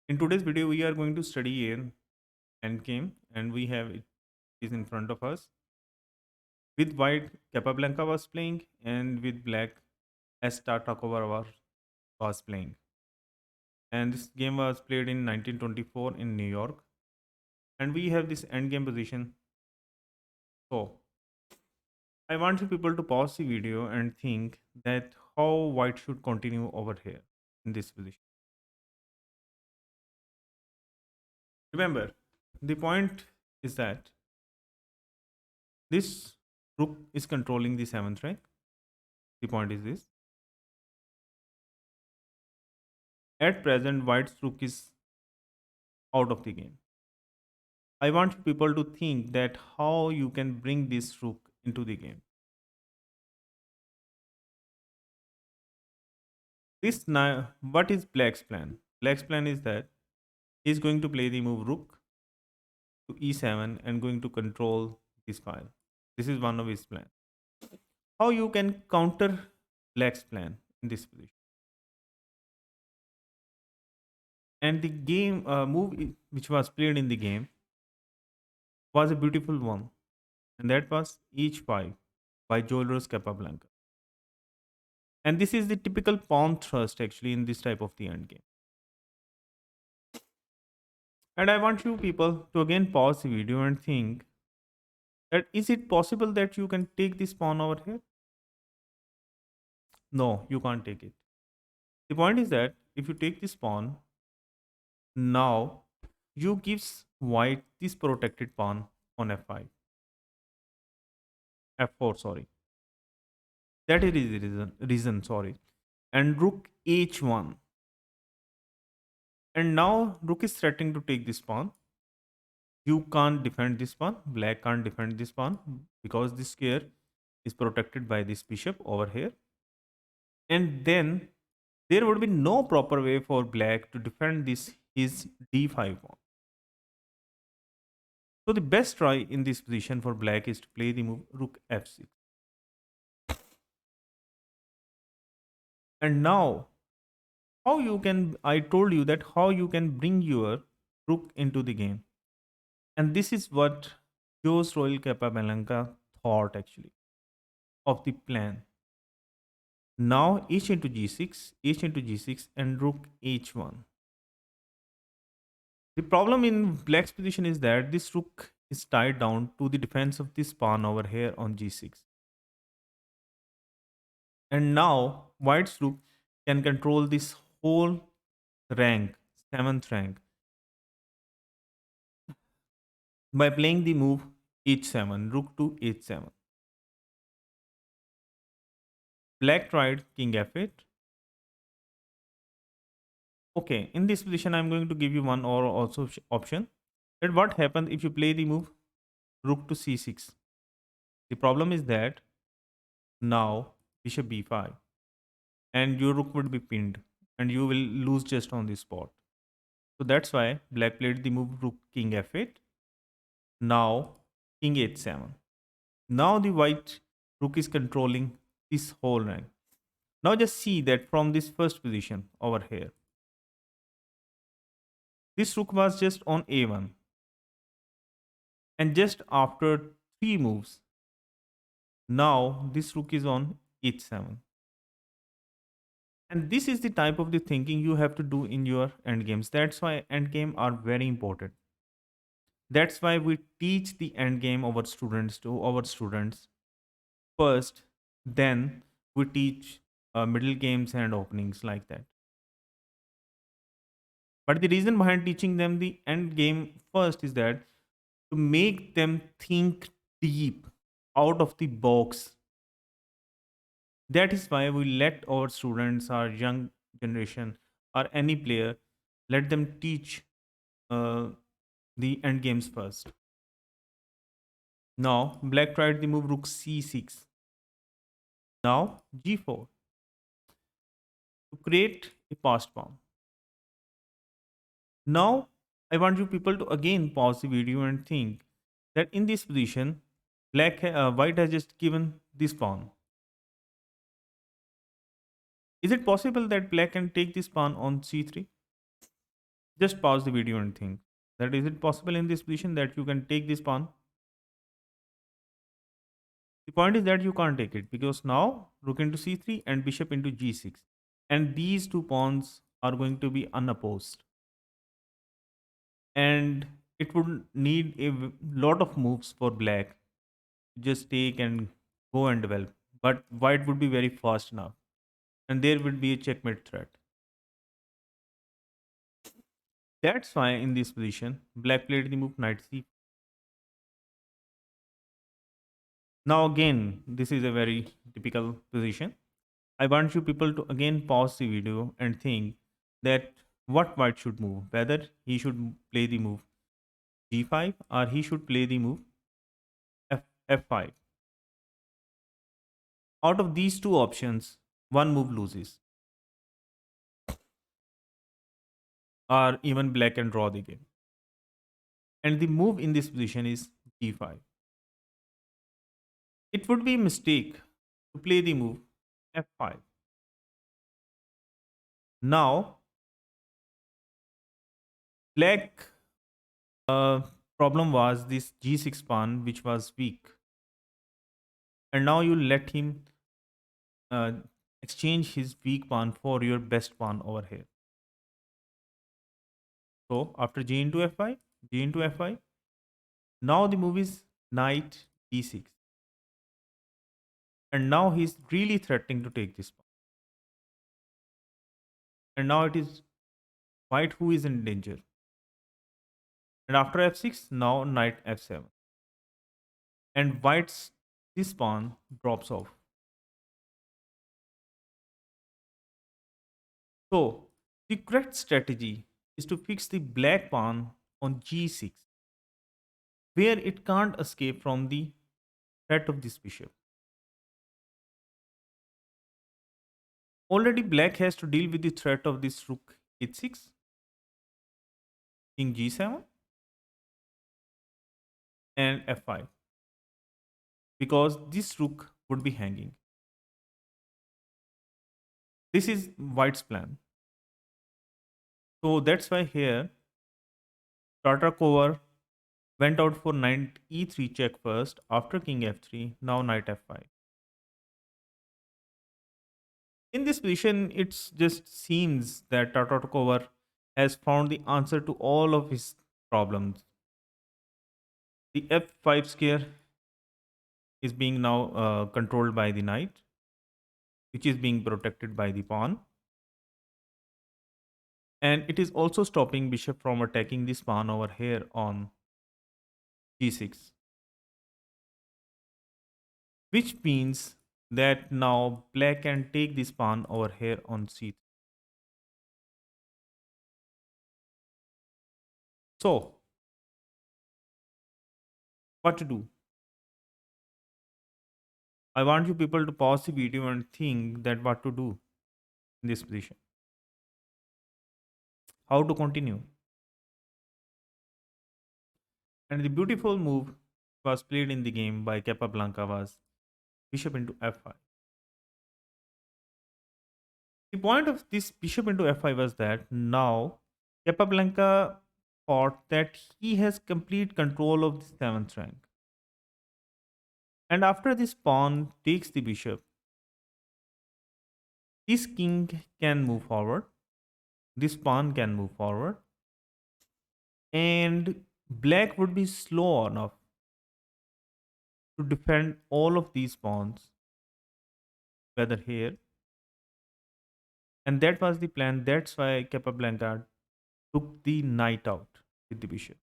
In today's video, we are going to study an endgame, and we have it is in front of us. With white, Capablanca was playing, and with black, Esta Takovar was playing. And this game was played in 1924 in New York. And we have this endgame position. So I want you people to pause the video and think that how white should continue over here in this position. Remember, the point is that this rook is controlling the seventh rank. The point is this. At present, white's rook is out of the game. I want people to think that how you can bring this rook into the game. What is black's plan? Black's plan is that he's going to play the move rook to e7 and going to control this file. This is one of his plan. How you can counter black's plan in this position? And the game which was played in the game was a beautiful one, and that was h5 by Joelros Capablanca. And this is the typical pawn thrust actually in this type of the end game. And I want you people to again pause the video and think that is it possible that you can take this pawn over here? No, you can't take it. The point is that if you take this pawn, now you gives white this protected pawn on f5, f4, sorry. That is the reason, sorry. And rook h1. And now rook is threatening to take this pawn. You can't defend this pawn. Black can't defend this pawn because this square is protected by this bishop over here. And then there would be no proper way for black to defend this his d5 pawn. So the best try in this position for black is to play the move rook f6. And now how you can, I told you that how you can bring your rook into the game. And this is what Jose Royal Capablanca thought actually of the plan. Now h into g6, h into g6 and rook h1. The problem in black's position is that this rook is tied down to the defense of this pawn over here on g6. And now white's rook can control this whole rank, 7th rank, by playing the move h7, rook to h7. Black tried king f8. Okay, in this position, I'm going to give you one or also option. That what happens if you play the move rook to c6? The problem is that now bishop b5 and your rook would be pinned and you will lose just on this spot. So that's why black played the move rook king f8. Now king h7. Now the white rook is controlling this whole rank. Now just see that from this first position over here, this rook was just on a1, and just after 3 moves, now this rook is on h7. And this is the type of the thinking you have to do in your endgames. That's why endgame are very important. That's why we teach the endgame our students first, then we teach middle games and openings like that. But the reason behind teaching them the end game first is that to make them think deep out of the box. That is why we let our students, our young generation, or any player, let them teach uh, the end games first. Now, black tried the move rook c6. Now, g4 to create a passed pawn. Now, I want you people to again pause the video and think that in this position, white has just given this pawn. Is it possible that black can take this pawn on c3? Just pause the video and think that is it possible in this position that you can take this pawn? The point is that you can't take it because now rook into c3 and bishop into g6. And these two pawns are going to be unopposed. And it would need a lot of moves for black to just take and go and develop. But white would be very fast enough. And there would be a checkmate threat. That's why in this position, black played the move knight c. Now again, this is a very typical position. I want you people to again pause the video and think that what white should move, whether he should play the move g5 or he should play the move f5. Out of these two options, one move loses, or even black can draw the game. And the move in this position is g5. It would be a mistake to play the move f5. Now, black problem was this g6 pawn, which was weak. And now you let him uh, exchange his weak pawn for your best pawn over here. So after g into f5, g into f5, now the move is knight d6. And now he's really threatening to take this pawn. And now it is white who is in danger. And after f6, now knight f7. And white's this pawn drops off. So the correct strategy is to fix the black pawn on g6, where it can't escape from the threat of this bishop. Already black has to deal with the threat of this rook h6, king g7, and f5, because this rook would be hanging. This is white's plan. So that's why here Tartakova went out for knight e3 check first, after king f3, now knight f5. In this position, it just seems that Tartakova has found the answer to all of his problems. The f5 square is being now controlled by the knight, which is being protected by the pawn. And it is also stopping bishop from attacking this pawn over here on g6. Which means that now black can take this pawn over here on c3. So, what to do? I want you people to pause the video and think that what to do in this position. How to continue. And the beautiful move was played in the game by Capablanca was bishop into f5. The point of this bishop into f5 was that now Capablanca thought that he has complete control of the 7th rank. And after this pawn takes the bishop, this king can move forward, this pawn can move forward, and black would be slow enough to defend all of these pawns, whether here. And that was the plan. That's why Capablanca took the knight out with the bishop.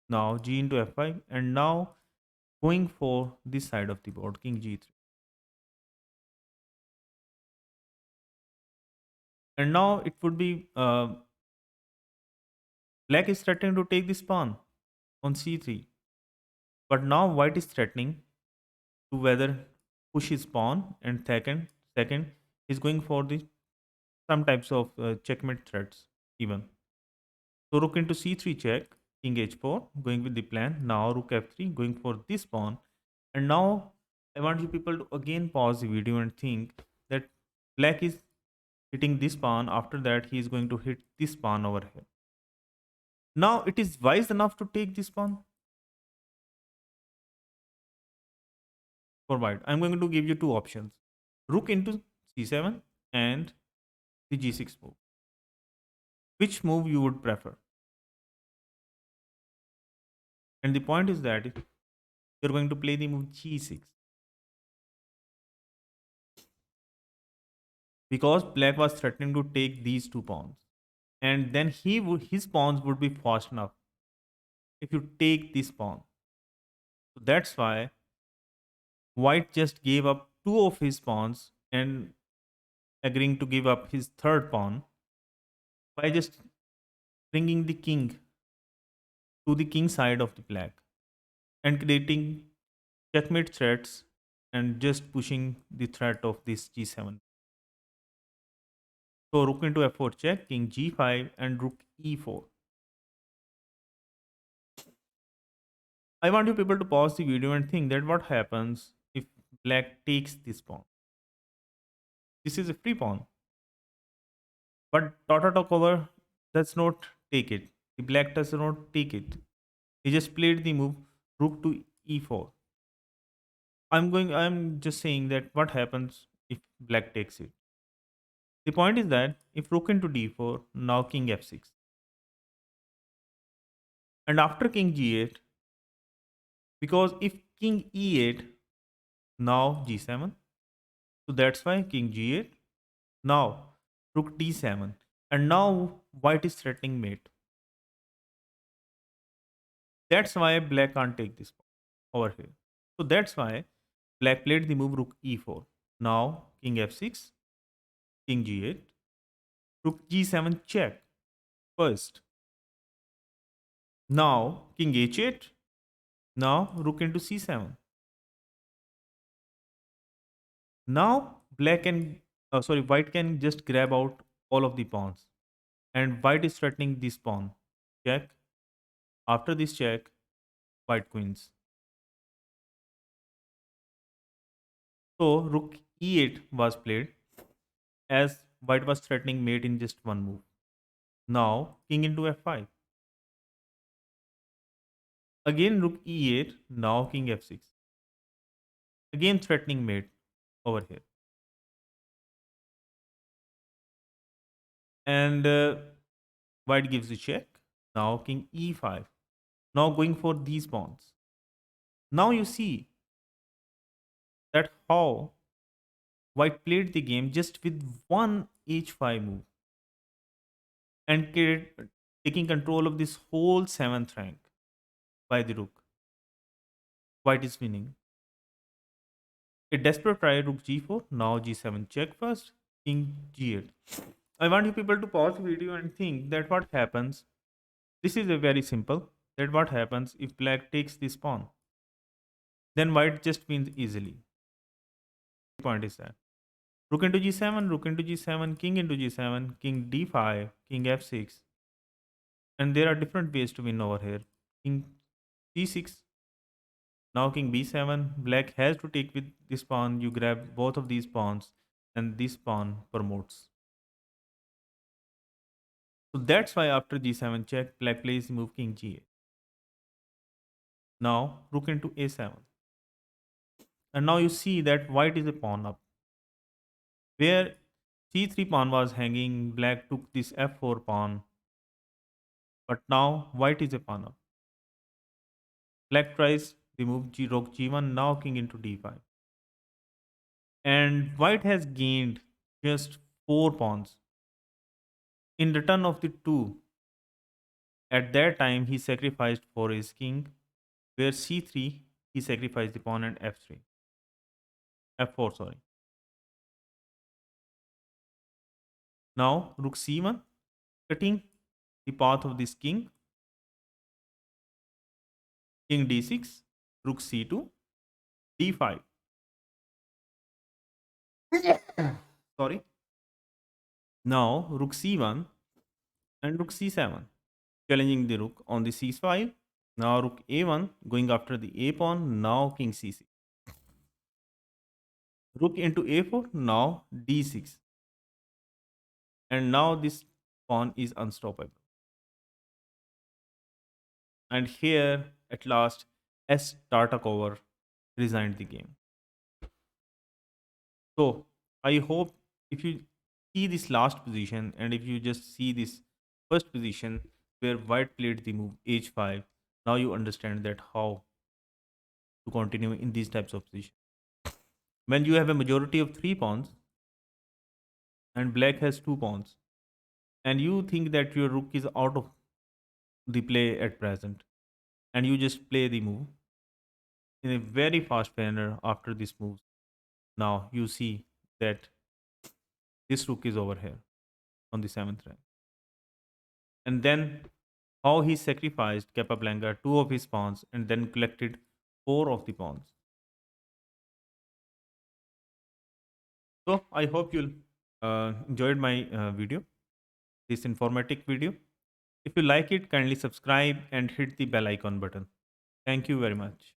Now g into f5, and now going for this side of the board, king g3. And now it would be black is threatening to take this pawn on c3. But now white is threatening to whether push his pawn, and second is going for the some types of checkmate threats even. So rook into c3 check, king h4, going with the plan. Now rook f3, going for this pawn. And now I want you people to again pause the video and think that black is hitting this pawn. After that, he is going to hit this pawn over here. Now it is wise enough to take this pawn for white. I'm going to give you two options: rook into c7 and the g6 move. Which move you would prefer? And the point is that you're going to play the move g6 because black was threatening to take these two pawns, and then his pawns would be fast enough if you take this pawn. So that's why white just gave up two of his pawns and agreeing to give up his third pawn by just bringing the king to the king side of the black and creating checkmate threats and just pushing the threat of this g7. So rook into f4 check, king g5 and rook e4. I want you people to pause the video and think that what happens if black takes this pawn. This is a free pawn. But Tata Talkover does not take it. The black does not take it. He just played the move rook to e4. I'm just saying that what happens if black takes it. The point is that if rook into d4, now king f6. And after king g8, because if king e8, now g7. So that's why king g8. Now rook d7. And now white is threatening mate. That's why black can't take this pawn over here. So that's why black played the move rook e4. Now king f6, king g8, rook g7 check first. Now king h8. Now rook into c7. Now black can, white can just grab out all of the pawns, and white is threatening this pawn. Check. After this check, white queens. So rook e8 was played as white was threatening mate in just one move. Now king into f5. Again rook e8. Now king f6. Again threatening mate over here. And white gives a check. Now king e5. Now going for these pawns. Now you see that how white played the game just with one h5 move and taking control of this whole 7th rank by the rook. White is winning. A desperate try rook g4. Now g7 check first. King g8. I want you people to pause the video and think that what happens. This is a very simple. That what happens if black takes this pawn. Then white just wins easily. The point is that rook into g7, rook into g7, king into g7, king d5, king f6. And there are different ways to win over here. King c6. Now king b7. Black has to take with this pawn. You grab both of these pawns and this pawn promotes. So that's why after g7 check, black plays the move king g8. Now rook into a7. And now you see that white is a pawn up. Where c3 pawn was hanging, black took this f4 pawn. But now white is a pawn up. Black tries the move rook g1, now king into d5. And white has gained just 4 pawns. In return of the 2, at that time he sacrificed for his king, where c3 he sacrificed the pawn and f3. f4, sorry. Now rook c1, cutting the path of this king. King d6, rook c2, d5. Sorry. Now rook c1 and rook c7, challenging the rook on the c5. Now rook a1, going after the a pawn. Now king c6. Rook into a4. Now d6. And now this pawn is unstoppable. And here, at last, S. Tartakova resigned the game. So I hope if you see this last position and if you just see this first position where white played the move h5, now you understand that how to continue in these types of positions. When you have a majority of 3 pawns and black has 2 pawns, and you think that your rook is out of the play at present, and you just play the move in a very fast manner after this move. Now you see that this rook is over here on the 7th rank. And then how he sacrificed Capablanca 2 of his pawns and then collected 4 of the pawns. So I hope you'll enjoyed my video, this informative video. If you like it, kindly subscribe and hit the bell icon button. Thank you very much.